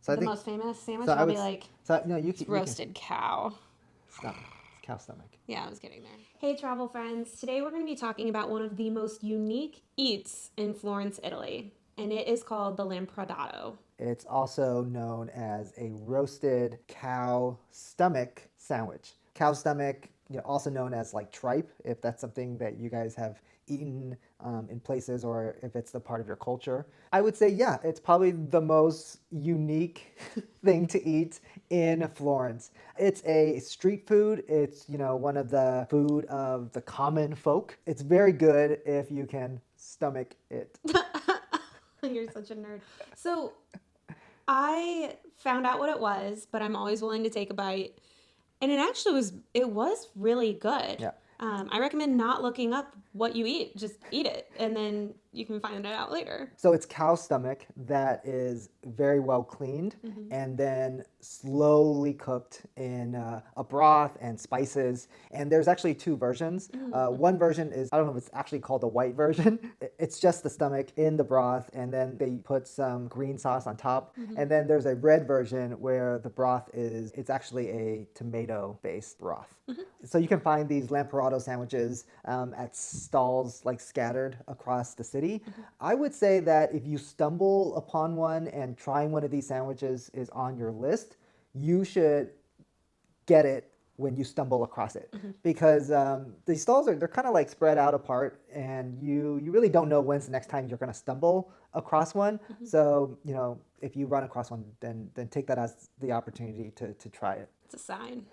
So I The think most famous sandwich, so. I'll be like, So no, it's roasted cow. stomach. It's cow stomach. Yeah, I was getting there. Hey, travel friends. Today we're going to be talking about one of the most unique eats in Florence, Italy, and it is called the Lamparato. It's also known as a roasted cow stomach sandwich. Cow stomach, also known as like tripe, if that's something that you guys have eaten in places or if it's the part of your culture. I would say, yeah, it's probably the most unique thing to eat in Florence. It's a street food. It's, one of the food of the common folk. It's very good if you can stomach it. You're such a nerd. So I found out what it was, but I'm always willing to take a bite. And it was really good. Yeah. I recommend not looking up what you eat. Just eat it, and then you can find it out later. So it's cow stomach that is very well cleaned and then slowly cooked in a broth and spices. And there's actually two versions. One version is, I don't know if it's actually called the white version. It's just the stomach in the broth, and then they put some green sauce on top. And then there's a red version where the broth it's actually a tomato-based broth. So you can find these Lamparato sandwiches at stalls like scattered across the city. I would say that if you stumble upon one and trying one of these sandwiches is on your list, you should get it when you stumble across it because these stalls they're kind of like spread out apart, and you really don't know when's the next time you're going to stumble across one. So if you run across one, then take that as the opportunity to try it. It's a sign.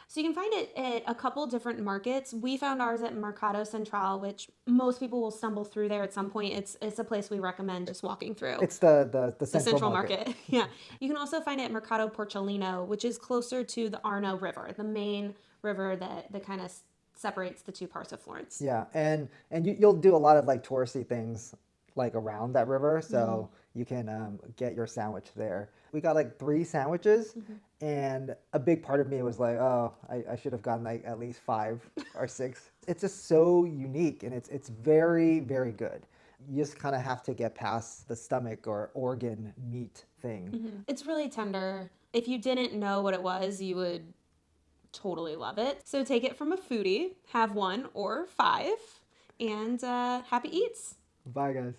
So you can find it at a couple different markets. We found ours at Mercato Central, which most people will stumble through there at some point. It's a place we recommend just walking through. It's the The central Central market. Market. Yeah. You can also find it at Mercato Porcellino, which is closer to the Arno River, the main river that kind of separates the two parts of Florence. Yeah, and you'll do a lot of like touristy things like around that river, so you can get your sandwich there. We got like 3 sandwiches, and a big part of me was like, oh, I should have gotten like at least 5 or 6. It's just so unique, and it's very, very good. You just kind of have to get past the stomach or organ meat thing. It's really tender. If you didn't know what it was, you would totally love it. So take it from a foodie, have 1 or 5, and happy eats. Bye, guys.